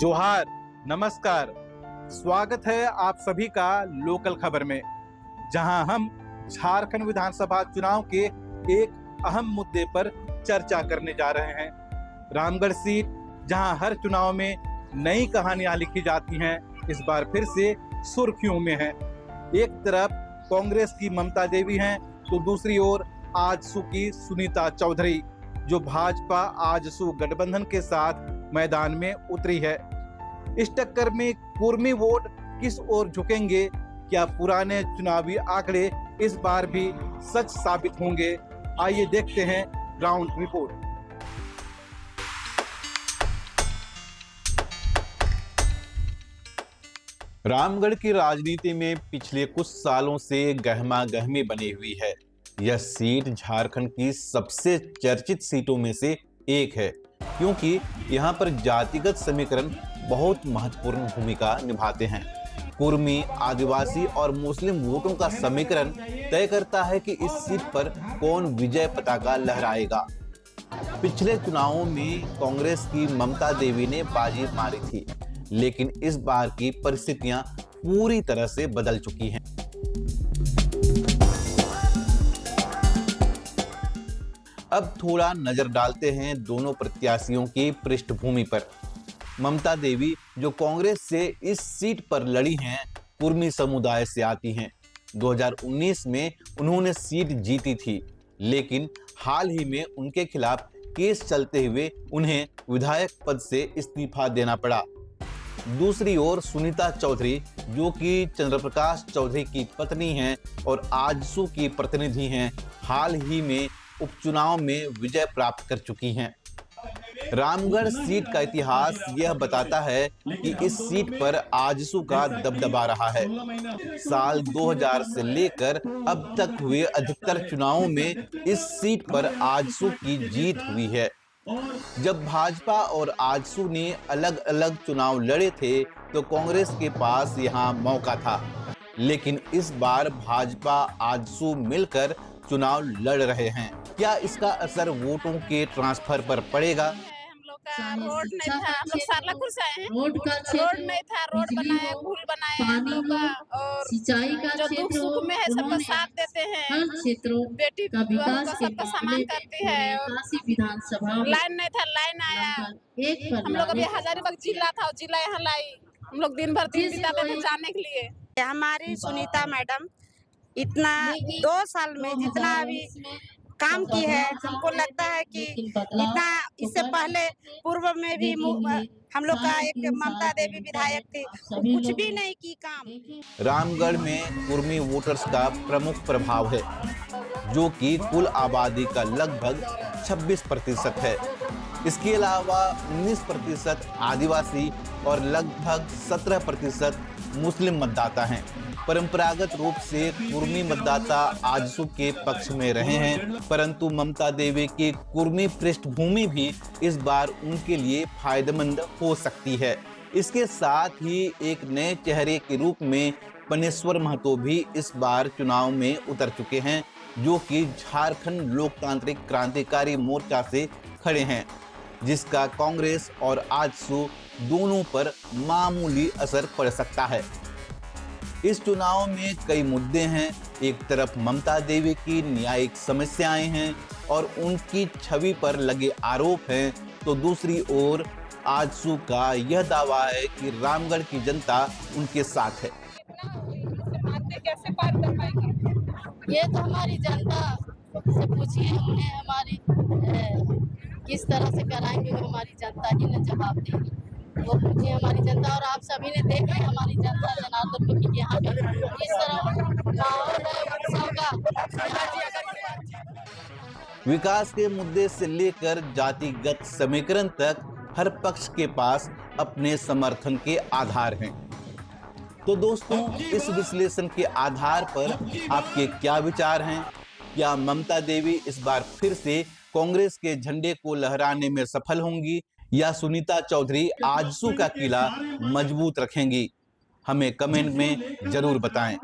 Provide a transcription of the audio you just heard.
जोहार, नमस्कार। स्वागत है आप सभी का लोकल खबर में, जहां हम झारखंड विधानसभा चुनाव के एक अहम मुद्दे पर चर्चा करने जा रहे हैं। रामगढ़ सीट, जहां हर चुनाव में नई कहानियां लिखी जाती हैं, इस बार फिर से सुर्खियों में है। एक तरफ कांग्रेस की ममता देवी हैं, तो दूसरी ओर आजसू की सुनीता चौधरी, जो भाजपा आजसू गठबंधन के साथ मैदान में उतरी है। इस टक्कर में कुर्मी वोट किस ओर झुकेंगे? क्या पुराने चुनावी आंकड़े इस बार भी सच साबित होंगे? आइए देखते हैं ग्राउंड रिपोर्ट। रामगढ़ की राजनीति में पिछले कुछ सालों से गहमा गहमी बनी हुई है। यह सीट झारखंड की सबसे चर्चित सीटों में से एक है, क्योंकि यहाँ पर जातिगत समीकरण बहुत महत्वपूर्ण भूमिका निभाते हैं। कुर्मी, आदिवासी और मुस्लिम वोटों का समीकरण तय करता है कि इस सीट पर कौन विजय पताका लहराएगा। पिछले चुनावों में कांग्रेस की ममता देवी ने बाजी मारी थी, लेकिन इस बार की परिस्थितियां पूरी तरह से बदल चुकी हैं। अब थोड़ा नजर डालते हैं दोनों प्रत्याशियों की पृष्ठभूमि पर। ममता देवी, जो कांग्रेस से इस सीट पर लड़ी हैं, कुर्मी समुदाय से आती हैं। 2019 में उन्होंने सीट जीती थी, लेकिन हाल ही में उनके खिलाफ केस चलते हुए उन्हें विधायक पद से इस्तीफा देना पड़ा। दूसरी ओर सुनीता चौधरी, जो कि चंद्रप्रकाश चौधरी की पत्नी हैं और आजसू की प्रतिनिधि हैं, हाल ही में उपचुनाव में विजय प्राप्त कर चुकी हैं। रामगढ़ सीट का इतिहास यह बताता है कि इस सीट पर आजसू का दबदबा रहा है। साल 2000 से लेकर अब तक हुए अधिकतर चुनावों में इस सीट पर आजसू की जीत हुई है। जब भाजपा और आजसू ने अलग अलग चुनाव लड़े थे, तो कांग्रेस के पास यहां मौका था, लेकिन इस बार भाजपा आजसू मिलकर चुनाव लड़ रहे हैं। क्या इसका असर वोटों के ट्रांसफर पर पड़ेगा? रोड नहीं था, हम लोग सारलापुर से आए हैं। रोड नहीं था, रोड बनाए, पुल बनाए हम लोग का, और सिंचाई का जो दुख सुख में है सबका साथ देते हैं। बेटी का सबका सम्मान करती है। और लाइन नहीं था, लाइन आया। हम लोग अभी हजारीबाग जिला था, जिला यहाँ लाई। हम लोग दिन भर दिन बिताते थे जाने के लिए। हमारी सुनीता मैडम इतना 2 साल में जितना अभी काम की है, हमको लगता है कि इतना इससे पहले पूर्व में भी हम लोग का एक ममता देवी विधायक थी, कुछ भी नहीं की काम। रामगढ़ में कुर्मी वोटर्स का प्रमुख प्रभाव है, जो कि कुल आबादी का लगभग 26% है। इसके अलावा 19% आदिवासी और लगभग 17% मुस्लिम मतदाता हैं। परंपरागत रूप से कुर्मी मतदाता आजसू के पक्ष में रहे हैं, परंतु ममता देवी की कुर्मी पृष्ठभूमि भी इस बार उनके लिए फायदेमंद हो सकती है। इसके साथ ही एक नए चेहरे के रूप में पनेश्वर महतो भी इस बार चुनाव में उतर चुके हैं, जो कि झारखंड लोकतांत्रिक क्रांतिकारी मोर्चा से खड़े हैं, जिसका कांग्रेस और आजसू दोनों पर मामूली असर पड़ सकता है। इस चुनाव में कई मुद्दे हैं। एक तरफ ममता देवी की न्यायिक समस्याएं हैं और उनकी छवि पर लगे आरोप हैं, तो दूसरी ओर आजसू का यह दावा है कि रामगढ़ की जनता उनके साथ है। कैसे पार कर पाएंगे? ये तो हमारी जनता से पूछिए, उन्हें हमारी किस तरह से कराएंगे, वो हमारी जनता ही ने जवाब देगी। वो पूछिए हमारी जनता, और आप सभी ने देखा है हमारी जनता जनार्दन में यहाँ पे किस तरह माहौल है उत्सव का। विकास के मुद्दे से लेकर जातिगत समीकरण तक हर पक्ष के पास अपने समर्थन के आधार हैं। तो दोस्तों, इस विश्लेषण के आधार पर आपके क्या विचार हैं? क्या ममता देवी इस बार फिर से कांग्रेस के झंडे को लहराने में सफल होंगी, या सुनीता चौधरी आजसू का किला मजबूत रखेंगी? हमें कमेंट में जरूर बताएं।